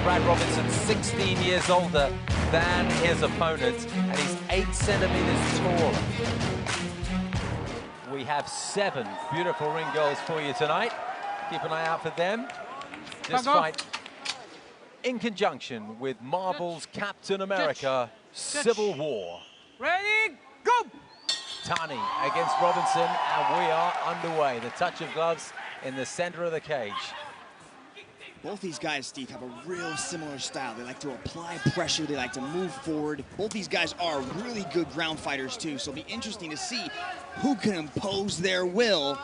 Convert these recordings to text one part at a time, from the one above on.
Brad Robinson, 16 years older than his opponent, and he's 8 centimeters taller. We have 7 beautiful ring girls for you tonight. Keep an eye out for them. This fight in conjunction with Marvel's Captain America Civil War. Ready, go! Thani against Robinson, and we are underway. The touch of gloves in the center of the cage. Both these guys, Steve, have a real similar style. They like to apply pressure. They like to move forward. Both these guys are really good ground fighters, too. So it'll be interesting to see who can impose their will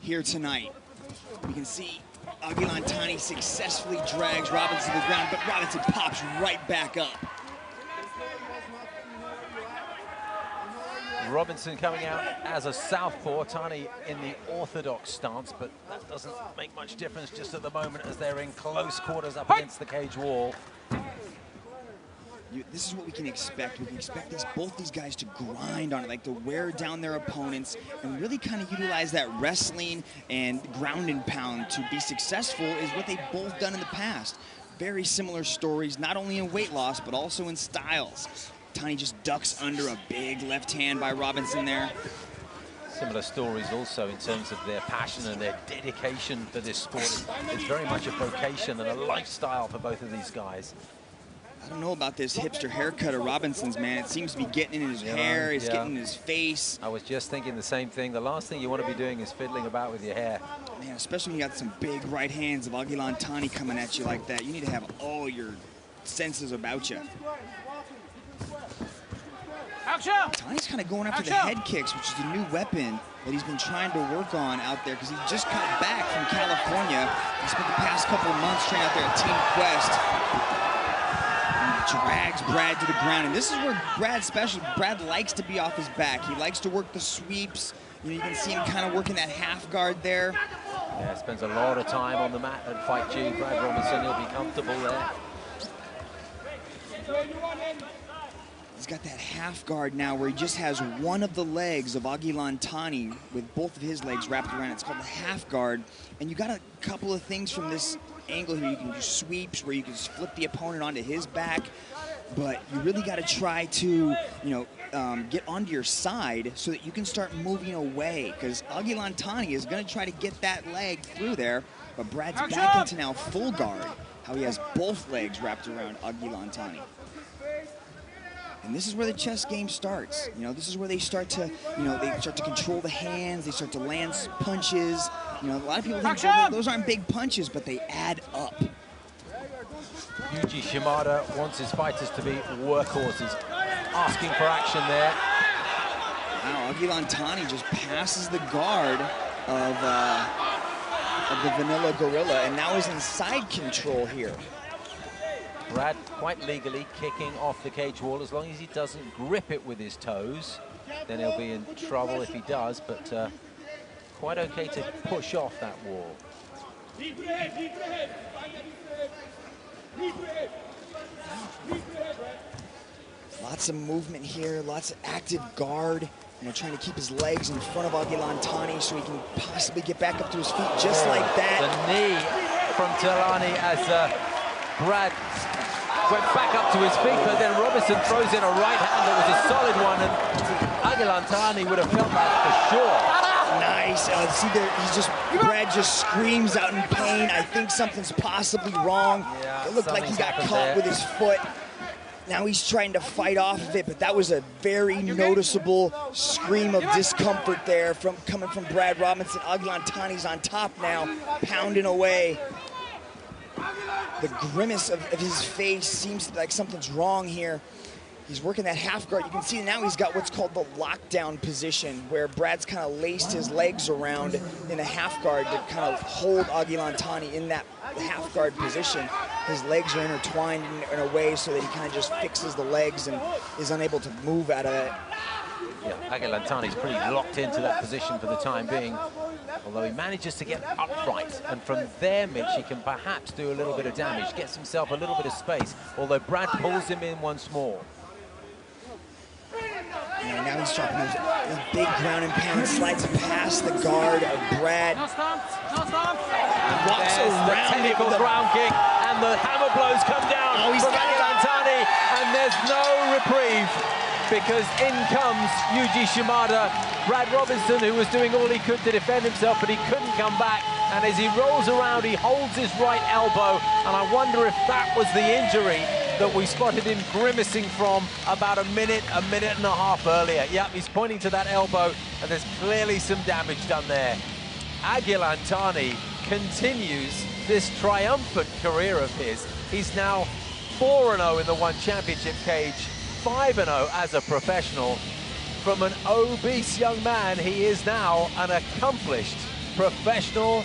here tonight. We can see Agilan Thani successfully drags Robinson to the ground, but Robinson pops right back up. Robinson coming out as a southpaw, Thani in the orthodox stance, but that doesn't make much difference just at the moment as they're in close quarters up against the cage wall. This is what we can expect. We can expect both these guys to grind on it, like to wear down their opponents and really kind of utilize that wrestling and ground and pound to be successful is what they've both done in the past. Very similar stories, not only in weight loss, but also in styles. Thani just ducks under a big left hand by Robinson there. Similar stories also in terms of their passion and their dedication for this sport. It's very much a vocation and a lifestyle for both of these guys. I don't know about this hipster haircut of Robinson's, man. It seems to be getting in his hair, it's getting in his face. I was just thinking the same thing. The last thing you want to be doing is fiddling about with your hair. Man, especially when you got some big right hands of Agilan Thani coming at you like that. You need to have all your senses about you. Thani's kind of going after the head kicks, which is the new weapon that he's been trying to work on out there because he just got back from California. He spent the past couple of months training out there at Team Quest. And drags Brad to the ground. And this is where Brad's special. Brad likes to be off his back. He likes to work the sweeps. You can see him kind of working that half guard there. Yeah, spends a lot of time on the mat at Fight G. Brad Robinson, he'll be comfortable there. He's got that half guard now where he just has one of the legs of Agilan Thani with both of his legs wrapped around it. It's called the half guard. And you got a couple of things from this angle here. You can do sweeps where you can just flip the opponent onto his back. But you really got to try to, get onto your side so that you can start moving away. Because Agilan Thani is going to try to get that leg through there. But Brad's back into now full guard. How he has both legs wrapped around Agilan Thani. And this is where the chess game starts. This is where they start to, they start to control the hands. They start to land punches. A lot of people think those aren't big punches, but they add up. Yuji Shimada wants his fighters to be workhorses, asking for action there. Wow, Agilan Thani just passes the guard of the Vanilla Gorilla, and now is in side control here. Brad quite legally kicking off the cage wall. As long as he doesn't grip it with his toes, then he'll be in trouble if he does, but quite okay to push off that wall. Lots of movement here, lots of active guard. Trying to keep his legs in front of Agilan Thani so he can possibly get back up to his feet just like that. The knee from Thani as Brad went back up to his feet, but then Robinson throws in a right hand that was a solid one, and Agilan Thani would have felt that for sure. Nice. See there, Brad just screams out in pain. I think something's possibly wrong. Yeah, it looked like he got caught with his foot. Now he's trying to fight off of it, but that was a very noticeable scream of discomfort there coming from Brad Robinson. Agilan Thani's on top now, pounding away. The grimace of his face seems like something's wrong here. He's working that half guard. You can see now he's got what's called the lockdown position, where Brad's kind of laced his legs around in a half guard to kind of hold Agilan Thani in that half guard position. His legs are intertwined in a way so that he kind of just fixes the legs and is unable to move out of it. Yeah, Agilan Thani's pretty locked into that position for the time being, although he manages to get upright, and from there, Mitch, he can perhaps do a little bit of damage, gets himself a little bit of space, although Brad pulls him in once more. And now he's dropping those big ground and pound, slides past the guard of Brad. No stop, no stop. Walks There's around the technical ground kick, and the hammer blows come he's from got it. Agilan Thani, and there's no reprieve because in comes Yuji Shimada. Brad Robinson, who was doing all he could to defend himself, but he couldn't come back. And as he rolls around, he holds his right elbow, and I wonder if that was the injury that we spotted him grimacing from about a minute and a half earlier. Yep, he's pointing to that elbow, and there's clearly some damage done there. Agilan Thani continues this triumphant career of his. He's now 4-0 in the One Championship cage, 5-0 as a professional. From an obese young man, he is now an accomplished professional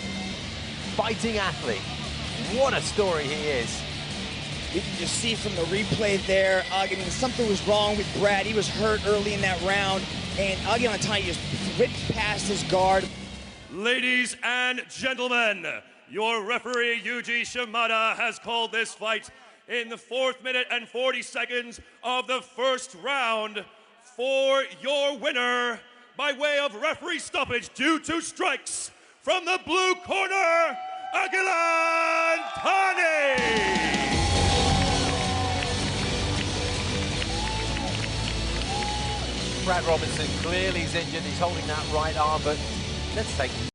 fighting athlete. What a story he is. You can just see from the replay there, I mean, something was wrong with Brad. He was hurt early in that round, and Agilan Thani just whipped past his guard. Ladies and gentlemen, your referee Yuji Shimada has called this fight in the 4th minute and 40 seconds of the first round. For your winner, by way of referee stoppage due to strikes, from the blue corner, Agilan Thani! Brad Robinson clearly is injured. He's holding that right arm, but let's take